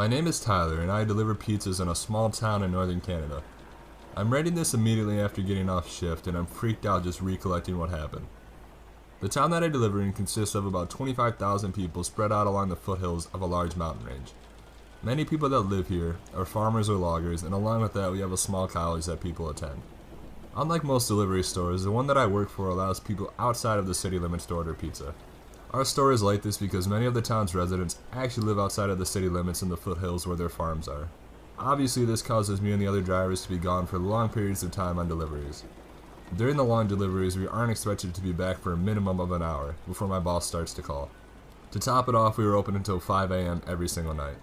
My name is Tyler, and I deliver pizzas in a small town in northern Canada. I'm writing this immediately after getting off shift, and I'm freaked out just recollecting what happened. The town that I deliver in consists of about 25,000 people spread out along the foothills of a large mountain range. Many people that live here are farmers or loggers, and along with that we have a small college that people attend. Unlike most delivery stores, the one that I work for allows people outside of the city limits to order pizza. Our store is like this because many of the town's residents actually live outside of the city limits in the foothills where their farms are. Obviously, this causes me and the other drivers to be gone for long periods of time on deliveries. During the long deliveries, we aren't expected to be back for a minimum of an hour before my boss starts to call. To top it off, we were open until 5 a.m. every single night.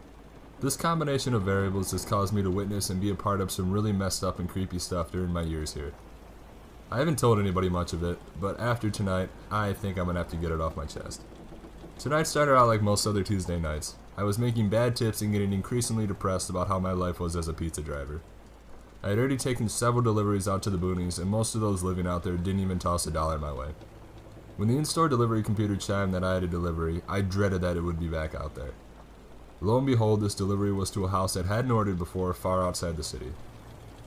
This combination of variables has caused me to witness and be a part of some really messed up and creepy stuff during my years here. I haven't told anybody much of it, but after tonight, I think I'm gonna have to get it off my chest. Tonight started out like most other Tuesday nights. I was making bad tips and getting increasingly depressed about how my life was as a pizza driver. I had already taken several deliveries out to the boonies, and most of those living out there didn't even toss a dollar my way. When the in-store delivery computer chimed that I had a delivery, I dreaded that it would be back out there. Lo and behold, this delivery was to a house that hadn't ordered before far outside the city.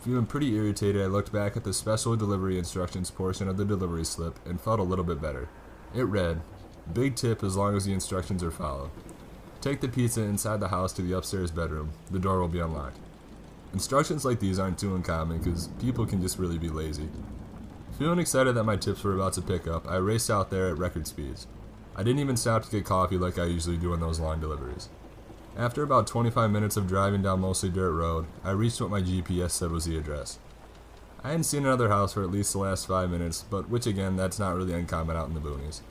Feeling pretty irritated, I looked back at the special delivery instructions portion of the delivery slip and felt a little bit better. It read, "Big tip as long as the instructions are followed. Take the pizza inside the house to the upstairs bedroom. The door will be unlocked." Instructions like these aren't too uncommon because people can just really be lazy. Feeling excited that my tips were about to pick up, I raced out there at record speeds. I didn't even stop to get coffee like I usually do on those long deliveries. After about 25 minutes of driving down mostly dirt road, I reached what my GPS said was the address. I hadn't seen another house for at least the last 5 minutes, but which again, that's not really uncommon out in the boonies.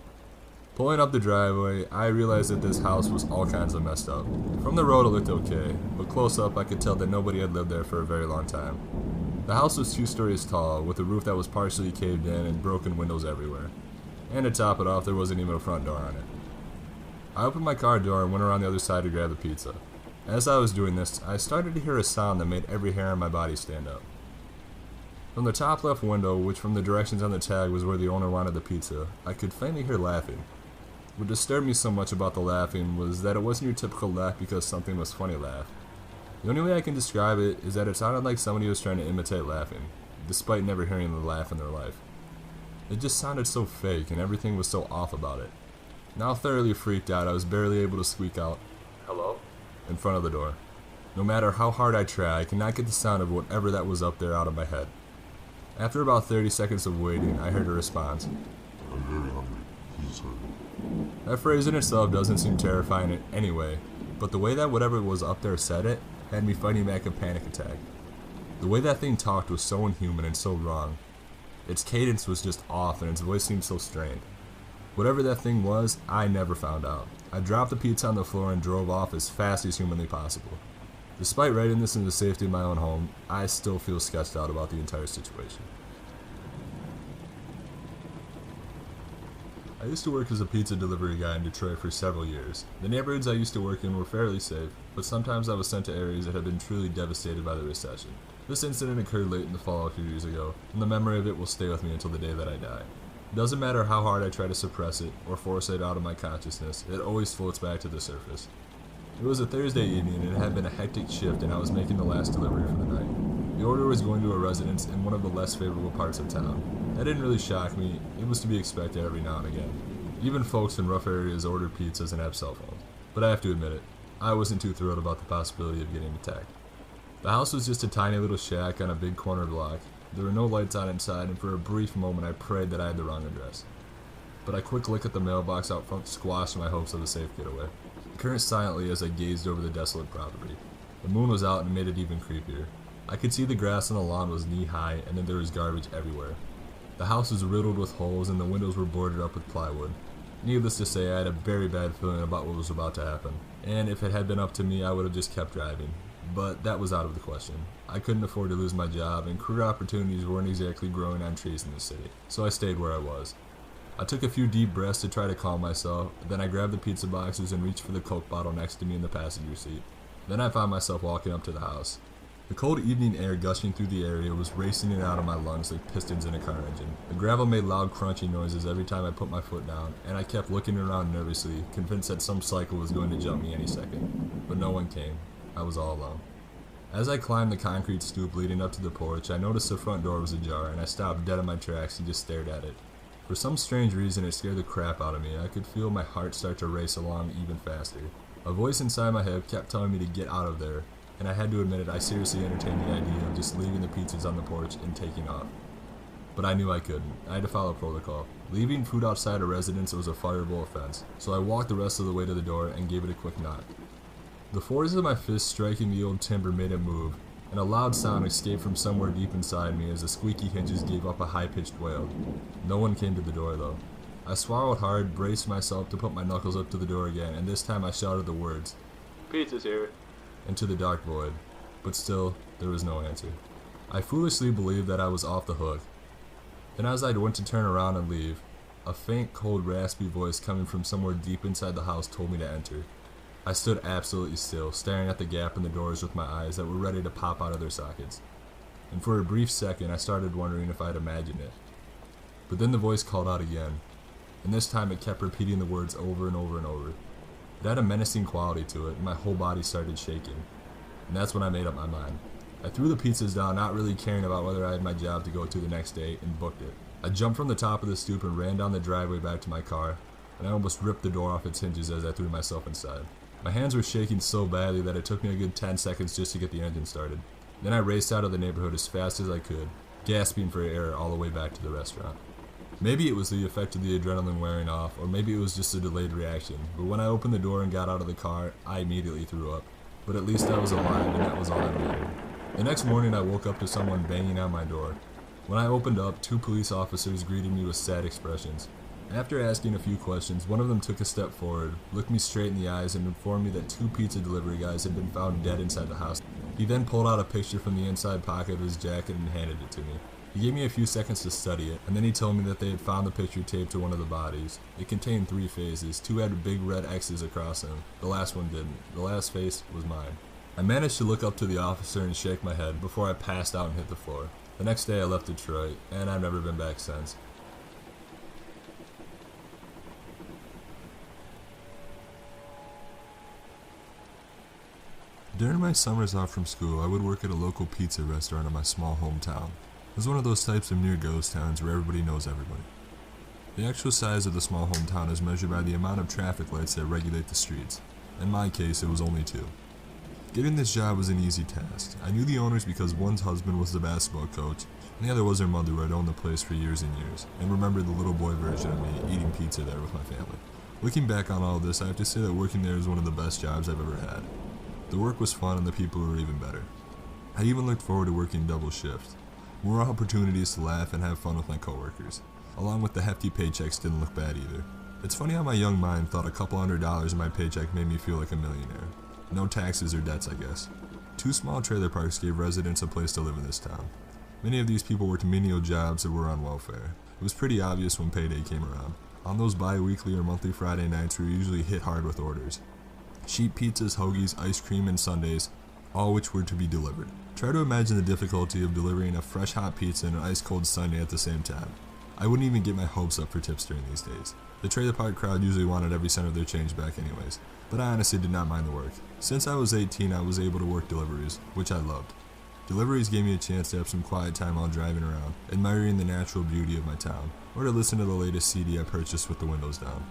Pulling up the driveway, I realized that this house was all kinds of messed up. From the road it looked okay, but close up I could tell that nobody had lived there for a very long time. The house was 2 stories tall, with a roof that was partially caved in and broken windows everywhere. And to top it off, there wasn't even a front door on it. I opened my car door and went around the other side to grab the pizza. As I was doing this, I started to hear a sound that made every hair on my body stand up. From the top left window, which from the directions on the tag was where the owner wanted the pizza, I could faintly hear laughing. What disturbed me so much about the laughing was that it wasn't your typical laugh because something was funny laugh. The only way I can describe it is that it sounded like somebody was trying to imitate laughing, despite never hearing the laugh in their life. It just sounded so fake and everything was so off about it. Now thoroughly freaked out, I was barely able to squeak out, "Hello?" in front of the door. No matter how hard I tried, I could not get the sound of whatever that was up there out of my head. After about 30 seconds of waiting, I heard a response. "I'm very hungry. Please serve me." That phrase in itself doesn't seem terrifying in any way, but the way that whatever was up there said it had me fighting back a panic attack. The way that thing talked was so inhuman and so wrong. Its cadence was just off and its voice seemed so strained. Whatever that thing was, I never found out. I dropped the pizza on the floor and drove off as fast as humanly possible. Despite writing this in the safety of my own home, I still feel sketched out about the entire situation. I used to work as a pizza delivery guy in Detroit for several years. The neighborhoods I used to work in were fairly safe, but sometimes I was sent to areas that had been truly devastated by the recession. This incident occurred late in the fall a few years ago, and the memory of it will stay with me until the day that I die. It doesn't matter how hard I try to suppress it or force it out of my consciousness, it always floats back to the surface. It was a Thursday evening and it had been a hectic shift and I was making the last delivery for the night. The order was going to a residence in one of the less favorable parts of town. That didn't really shock me, it was to be expected every now and again. Even folks in rough areas order pizzas and have cell phones. But I have to admit it, I wasn't too thrilled about the possibility of getting attacked. The house was just a tiny little shack on a big corner block. There were no lights on inside, and for a brief moment I prayed that I had the wrong address. But a quick look at the mailbox out front squashed my hopes of a safe getaway. I cursed silently as I gazed over the desolate property. The moon was out and made it even creepier. I could see the grass on the lawn was knee-high, and then there was garbage everywhere. The house was riddled with holes, and the windows were boarded up with plywood. Needless to say, I had a very bad feeling about what was about to happen, and if it had been up to me, I would have just kept driving. But that was out of the question. I couldn't afford to lose my job, and career opportunities weren't exactly growing on trees in the city, so I stayed where I was. I took a few deep breaths to try to calm myself, then I grabbed the pizza boxes and reached for the Coke bottle next to me in the passenger seat. Then I found myself walking up to the house. The cold evening air gushing through the area was racing in and out of my lungs like pistons in a car engine. The gravel made loud crunching noises every time I put my foot down, and I kept looking around nervously, convinced that some cycle was going to jump me any second. But no one came. I was all alone. As I climbed the concrete stoop leading up to the porch, I noticed the front door was ajar, and I stopped dead in my tracks and just stared at it. For some strange reason, it scared the crap out of me. I could feel my heart start to race along even faster. A voice inside my head kept telling me to get out of there, and I had to admit it, I seriously entertained the idea of just leaving the pizzas on the porch and taking off. But I knew I couldn't. I had to follow protocol. Leaving food outside a residence was a fireable offense, so I walked the rest of the way to the door and gave it a quick knock. The force of my fist striking the old timber made it move, and a loud sound escaped from somewhere deep inside me as the squeaky hinges gave up a high-pitched wail. No one came to the door, though. I swallowed hard, braced myself to put my knuckles up to the door again, and this time I shouted the words, "Pizza's here," into the dark void. But still, there was no answer. I foolishly believed that I was off the hook. Then as I went to turn around and leave, a faint, cold, raspy voice coming from somewhere deep inside the house told me to enter. I stood absolutely still, staring at the gap in the doors with my eyes that were ready to pop out of their sockets. And for a brief second, I started wondering if I'd imagined it. But then the voice called out again, and this time it kept repeating the words over and over and over. It had a menacing quality to it, and my whole body started shaking. And that's when I made up my mind. I threw the pizzas down, not really caring about whether I had my job to go to the next day, and booked it. I jumped from the top of the stoop and ran down the driveway back to my car, and I almost ripped the door off its hinges as I threw myself inside. My hands were shaking so badly that it took me a good 10 seconds just to get the engine started. Then I raced out of the neighborhood as fast as I could, gasping for air all the way back to the restaurant. Maybe it was the effect of the adrenaline wearing off, or maybe it was just a delayed reaction, but when I opened the door and got out of the car, I immediately threw up. But at least I was alive, and that was all that mattered. The next morning I woke up to someone banging on my door. When I opened up, 2 police officers greeted me with sad expressions. After asking a few questions, one of them took a step forward, looked me straight in the eyes, and informed me that 2 pizza delivery guys had been found dead inside the house. He then pulled out a picture from the inside pocket of his jacket and handed it to me. He gave me a few seconds to study it, and then he told me that they had found the picture taped to one of the bodies. It contained 3 faces. 2 had big red X's across them. The last one didn't. The last face was mine. I managed to look up to the officer and shake my head before I passed out and hit the floor. The next day I left Detroit, and I've never been back since. During my summers off from school, I would work at a local pizza restaurant in my small hometown. It was one of those types of near ghost towns where everybody knows everybody. The actual size of the small hometown is measured by the amount of traffic lights that regulate the streets. In my case, it was only 2. Getting this job was an easy task. I knew the owners because one's husband was the basketball coach, and the other was their mother who had owned the place for years and years, and remembered the little boy version of me eating pizza there with my family. Looking back on all of this, I have to say that working there is one of the best jobs I've ever had. The work was fun and the people were even better. I even looked forward to working double shift. More opportunities to laugh and have fun with my coworkers. Along with the hefty paychecks didn't look bad either. It's funny how my young mind thought a couple $100s in my paycheck made me feel like a millionaire. No taxes or debts, I guess. 2 small trailer parks gave residents a place to live in this town. Many of these people worked menial jobs or were on welfare. It was pretty obvious when payday came around. On those bi-weekly or monthly Friday nights, we usually hit hard with orders. Sheet pizzas, hoagies, ice cream, and sundaes, all which were to be delivered. Try to imagine the difficulty of delivering a fresh hot pizza and an ice cold sundae at the same time. I wouldn't even get my hopes up for tips during these days. The trailer park crowd usually wanted every cent of their change back anyways, but I honestly did not mind the work. Since I was 18, I was able to work deliveries, which I loved. Deliveries gave me a chance to have some quiet time while driving around, admiring the natural beauty of my town, or to listen to the latest CD I purchased with the windows down.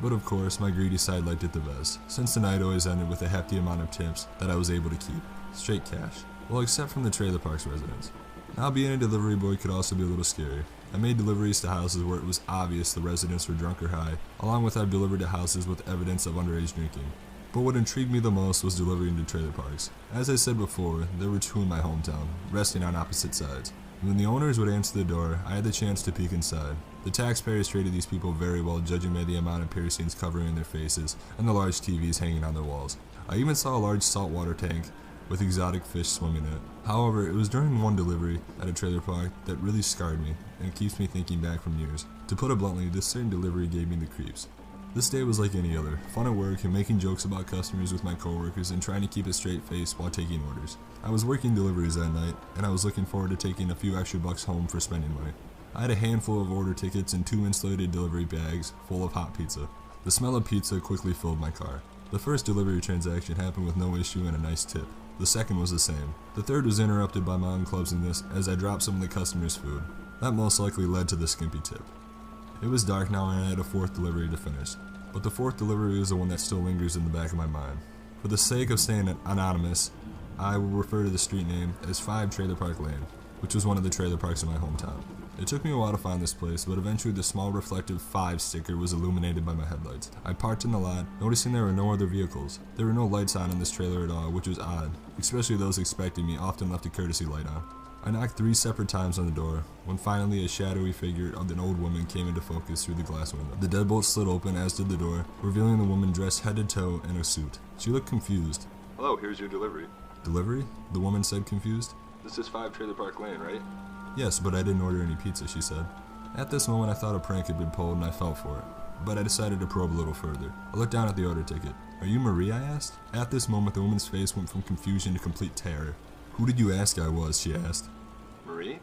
But of course, my greedy side liked it the best, since the night always ended with a hefty amount of tips that I was able to keep. Straight cash. Well, except from the trailer park's residents. Now, being a delivery boy could also be a little scary. I made deliveries to houses where it was obvious the residents were drunk or high, along with I've delivered to houses with evidence of underage drinking. But what intrigued me the most was delivering to trailer parks. As I said before, there were 2 in my hometown, resting on opposite sides. When the owners would answer the door, I had the chance to peek inside. The taxpayers treated these people very well, judging by the amount of piercings covering their faces and the large TVs hanging on their walls. I even saw a large saltwater tank with exotic fish swimming in it. However, it was during one delivery at a trailer park that really scarred me, and it keeps me thinking back from years. To put it bluntly, this certain delivery gave me the creeps. This day was like any other, fun at work and making jokes about customers with my coworkers and trying to keep a straight face while taking orders. I was working deliveries that night, and I was looking forward to taking a few extra bucks home for spending money. I had a handful of order tickets and 2 insulated delivery bags full of hot pizza. The smell of pizza quickly filled my car. The first delivery transaction happened with no issue and a nice tip. The second was the same. The third was interrupted by my own clumsiness as I dropped some of the customer's food. That most likely led to the skimpy tip. It was dark now and I had a fourth delivery to finish, but the fourth delivery is the one that still lingers in the back of my mind. For the sake of staying anonymous, I will refer to the street name as 5 Trailer Park Lane, which was one of the trailer parks in my hometown. It took me a while to find this place, but eventually the small reflective 5 sticker was illuminated by my headlights. I parked in the lot, noticing there were no other vehicles. There were no lights on in this trailer at all, which was odd, especially those expecting me often left a courtesy light on. I knocked 3 separate times on the door, when finally a shadowy figure of an old woman came into focus through the glass window. The deadbolt slid open, as did the door, revealing the woman dressed head to toe in a suit. She looked confused. "Hello, here's your delivery." "Delivery?" the woman said, confused. "This is 5 Trailer Park Lane, right?" "Yes, but I didn't order any pizza," she said. At this moment I thought a prank had been pulled and I fell for it, but I decided to probe a little further. I looked down at the order ticket. "Are you Marie?" I asked. At this moment the woman's face went from confusion to complete terror. "Who did you ask I was?" she asked. "Marie?"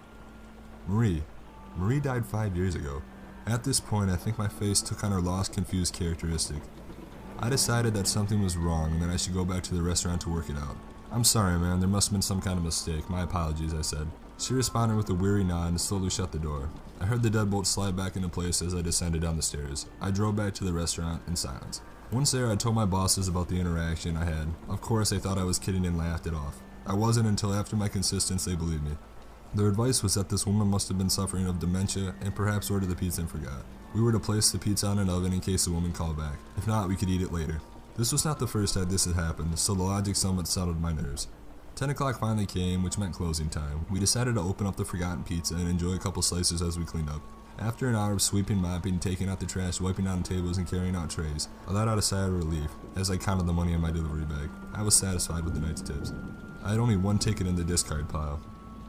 Marie. Marie died 5 years ago. At this point I think my face took on her lost, confused characteristic. I decided that something was wrong and that I should go back to the restaurant to work it out. "I'm sorry, man, there must have been some kind of mistake. My apologies," I said. She responded with a weary nod and slowly shut the door. I heard the deadbolt slide back into place as I descended down the stairs. I drove back to the restaurant in silence. Once there, I told my bosses about the interaction I had. Of course, they thought I was kidding and laughed it off. I wasn't until after my consistence they believed me. Their advice was that this woman must have been suffering of dementia and perhaps ordered the pizza and forgot. We were to place the pizza on an oven in case the woman called back. If not, we could eat it later. This was not the first time this had happened, so the logic somewhat settled my nerves. 10 o'clock finally came, which meant closing time. We decided to open up the forgotten pizza and enjoy a couple slices as we cleaned up. After an hour of sweeping, mopping, taking out the trash, wiping down tables, and carrying out trays, I let out a sigh of relief as I counted the money in my delivery bag. I was satisfied with the night's tips. I had only one ticket in the discard pile,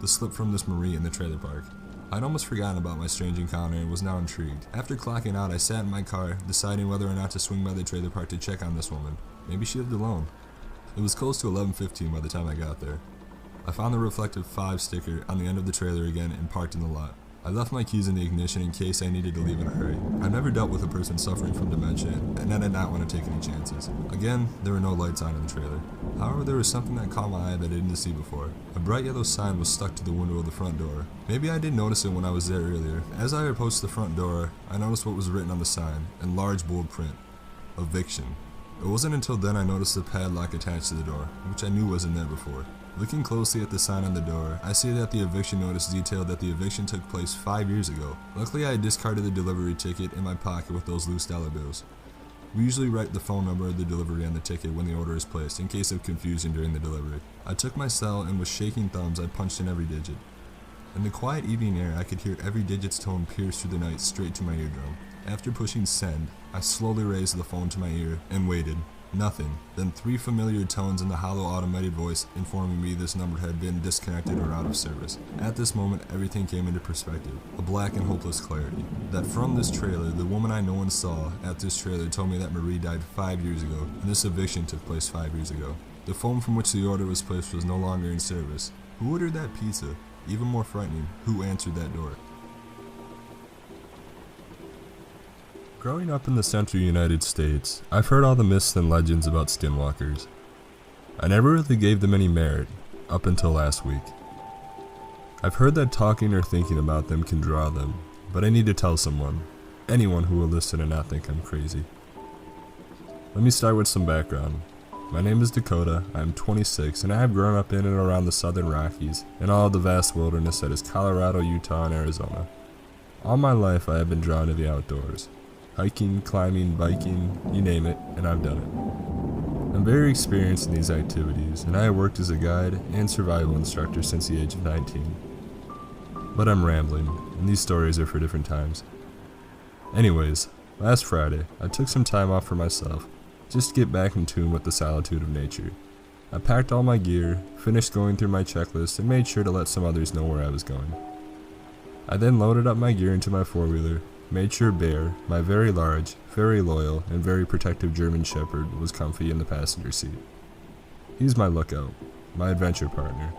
the slip from this Marie in the trailer park. I'd almost forgotten about my strange encounter and was now intrigued. After clocking out, I sat in my car, deciding whether or not to swing by the trailer park to check on this woman. Maybe she lived alone. It was close to 11:15 by the time I got there. I found the reflective 5 sticker on the end of the trailer again and parked in the lot. I left my keys in the ignition in case I needed to leave in a hurry. I've never dealt with a person suffering from dementia, and I did not want to take any chances. Again, there were no lights on in the trailer. However, there was something that caught my eye that I didn't see before. A bright yellow sign was stuck to the window of the front door. Maybe I didn't notice it when I was there earlier. As I approached the front door, I noticed what was written on the sign, in large bold print. Eviction. It wasn't until then I noticed the padlock attached to the door, which I knew wasn't there before. Looking closely at the sign on the door, I see that the eviction notice detailed that the eviction took place 5 years ago. Luckily, I had discarded the delivery ticket in my pocket with those loose dollar bills. We usually write the phone number of the delivery on the ticket when the order is placed, in case of confusion during the delivery. I took my cell and with shaking thumbs I punched in every digit. In the quiet evening air, I could hear every digit's tone pierce through the night straight to my eardrum. After pushing send, I slowly raised the phone to my ear and waited. Nothing. Then 3 familiar tones in the hollow automated voice informing me this number had been disconnected or out of service. At this moment, everything came into perspective. A black and hopeless clarity. That from this trailer, the woman I know and saw at this trailer told me that Marie died 5 years ago, and this eviction took place 5 years ago. The phone from which the order was placed was no longer in service. Who ordered that pizza? Even more frightening, who answered that door? Growing up in the central United States, I've heard all the myths and legends about skinwalkers. I never really gave them any merit, up until last week. I've heard that talking or thinking about them can draw them, but I need to tell someone, anyone who will listen and not think I'm crazy. Let me start with some background. My name is Dakota, I am 26, and I have grown up in and around the southern Rockies, and all of the vast wilderness that is Colorado, Utah, and Arizona. All my life I have been drawn to the outdoors. Hiking, climbing, biking, you name it, and I've done it. I'm very experienced in these activities, and I have worked as a guide and survival instructor since the age of 19. But I'm rambling, and these stories are for different times. Anyways, last Friday, I took some time off for myself, just to get back in tune with the solitude of nature. I packed all my gear, finished going through my checklist, and made sure to let some others know where I was going. I then loaded up my gear into my four-wheeler, made sure Bear, my very large, very loyal, and very protective German Shepherd, was comfy in the passenger seat. He's my lookout, my adventure partner,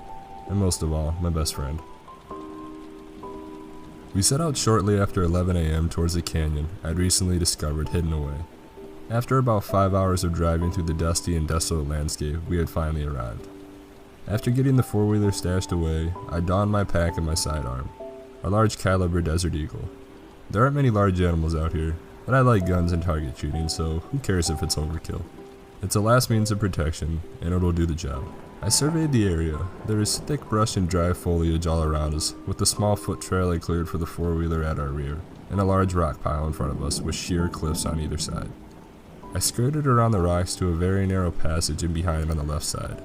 and most of all, my best friend. We set out shortly after 11 a.m. towards a canyon I'd recently discovered hidden away. After about 5 hours of driving through the dusty and desolate landscape, we had finally arrived. After getting the four-wheeler stashed away, I donned my pack and my sidearm, a large caliber Desert Eagle. There aren't many large animals out here, and I like guns and target shooting, so who cares if it's overkill? It's a last means of protection, and it'll do the job. I surveyed the area. There is thick brush and dry foliage all around us, with the small foot trail I cleared for the four-wheeler at our rear, and a large rock pile in front of us with sheer cliffs on either side. I skirted around the rocks to a very narrow passage in behind on the left side.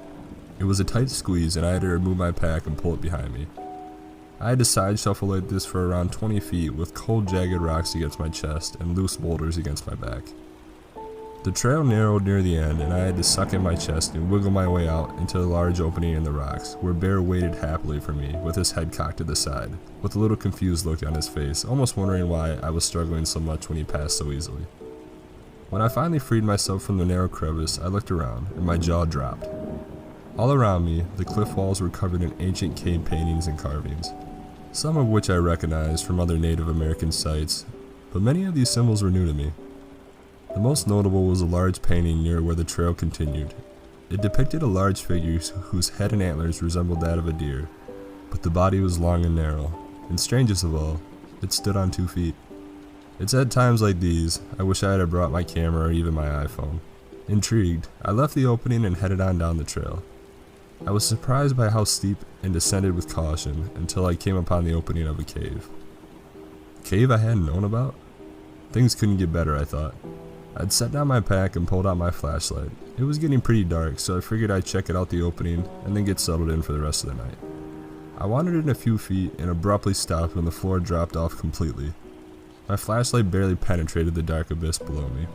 It was a tight squeeze, and I had to remove my pack and pull it behind me. I had to side shuffle like this for around 20 feet with cold, jagged rocks against my chest and loose boulders against my back. The trail narrowed near the end, and I had to suck in my chest and wiggle my way out into a large opening in the rocks, where Bear waited happily for me, with his head cocked to the side, with a little confused look on his face, almost wondering why I was struggling so much when he passed so easily. When I finally freed myself from the narrow crevice, I looked around, and my jaw dropped. All around me, the cliff walls were covered in ancient cave paintings and carvings, some of which I recognized from other Native American sites, but many of these symbols were new to me. The most notable was a large painting near where the trail continued. It depicted a large figure whose head and antlers resembled that of a deer, but the body was long and narrow, and strangest of all, it stood on 2 feet. It's at times like these, I wish I had brought my camera or even my iPhone. Intrigued, I left the opening and headed on down the trail. I was surprised by how steep and descended with caution until I came upon the opening of a cave. A cave I hadn't known about? Things couldn't get better, I thought. I'd set down my pack and pulled out my flashlight. It was getting pretty dark, so I figured I'd check it out the opening and then get settled in for the rest of the night. I wandered in a few feet and abruptly stopped when the floor dropped off completely. My flashlight barely penetrated the dark abyss below me.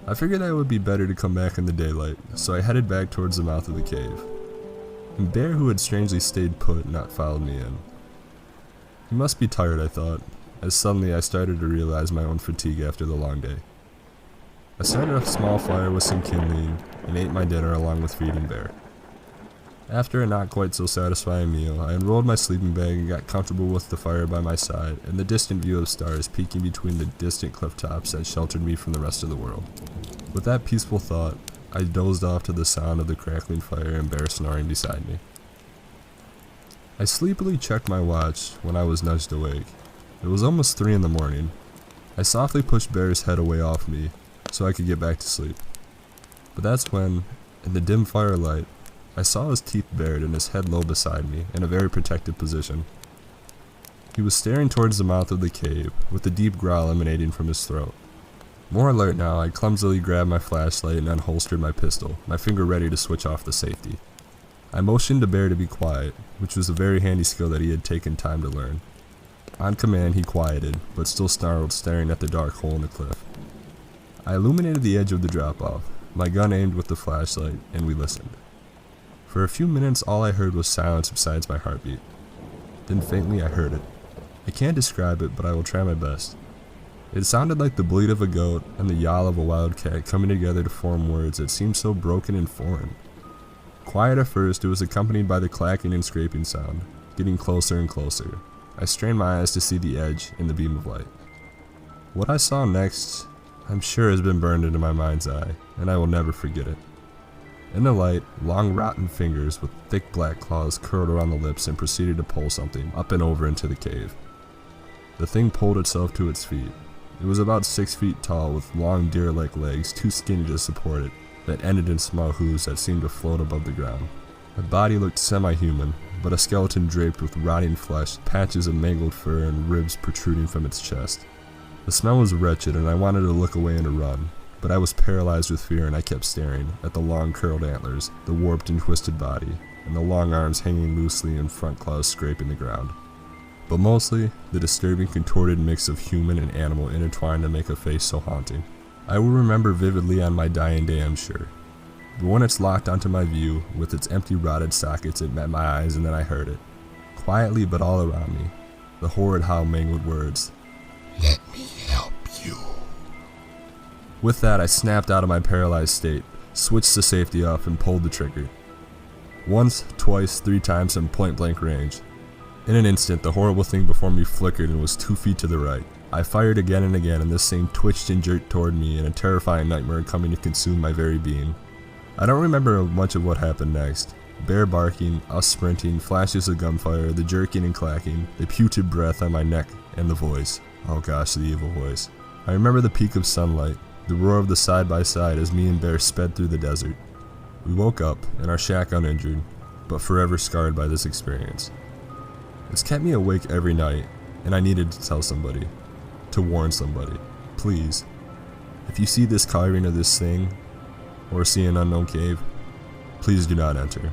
I figured that it would be better to come back in the daylight, so I headed back towards the mouth of the cave. And Bear, who had strangely stayed put, not followed me in. He must be tired, I thought, as suddenly I started to realize my own fatigue after the long day. I started a small fire with some kindling and ate my dinner along with feeding Bear. After a not quite so satisfying meal, I unrolled my sleeping bag and got comfortable with the fire by my side and the distant view of stars peeking between the distant cliff tops that sheltered me from the rest of the world. With that peaceful thought, I dozed off to the sound of the crackling fire and Bear snoring beside me. I sleepily checked my watch when I was nudged awake. It was almost 3 in the morning. I softly pushed Bear's head away off me so I could get back to sleep. But that's when, in the dim firelight, I saw his teeth bared and his head low beside me, in a very protective position. He was staring towards the mouth of the cave, with a deep growl emanating from his throat. More alert now, I clumsily grabbed my flashlight and unholstered my pistol, my finger ready to switch off the safety. I motioned to Bear to be quiet, which was a very handy skill that he had taken time to learn. On command, he quieted, but still snarled, staring at the dark hole in the cliff. I illuminated the edge of the drop-off, my gun aimed with the flashlight, and we listened. For a few minutes, all I heard was silence besides my heartbeat. Then faintly I heard it. I can't describe it, but I will try my best. It sounded like the bleat of a goat and the yowl of a wild cat coming together to form words that seemed so broken and foreign. Quiet at first, it was accompanied by the clacking and scraping sound, getting closer and closer. I strained my eyes to see the edge in the beam of light. What I saw next, I'm sure has been burned into my mind's eye, and I will never forget it. In the light, long rotten fingers with thick black claws curled around the lips and proceeded to pull something up and over into the cave. The thing pulled itself to its feet. It was about 6 feet tall with long deer-like legs, too skinny to support it, that ended in small hooves that seemed to float above the ground. The body looked semi-human, but a skeleton draped with rotting flesh, patches of mangled fur and ribs protruding from its chest. The smell was wretched and I wanted to look away and to run, but I was paralyzed with fear and I kept staring at the long curled antlers, the warped and twisted body, and the long arms hanging loosely and front claws scraping the ground. But mostly, the disturbing contorted mix of human and animal intertwined to make a face so haunting. I will remember vividly on my dying day, I'm sure. But when it's locked onto my view, with its empty rotted sockets, it met my eyes and then I heard it. Quietly but all around me, the horrid how mangled words. Let me help you. With that, I snapped out of my paralyzed state, switched the safety off, and pulled the trigger. Once, twice, 3 times from point-blank range. In an instant, the horrible thing before me flickered and was 2 feet to the right. I fired again and again, and this thing twitched and jerked toward me in a terrifying nightmare coming to consume my very being. I don't remember much of what happened next. Bear barking, us sprinting, flashes of gunfire, the jerking and clacking, the putrid breath on my neck, and the voice. Oh gosh, the evil voice. I remember the peak of sunlight, the roar of the side-by-side as me and Bear sped through the desert. We woke up, in our shack uninjured, but forever scarred by this experience. It's kept me awake every night, and I needed to tell somebody. To warn somebody. Please. If you see this carving of this thing, or see an unknown cave, please do not enter.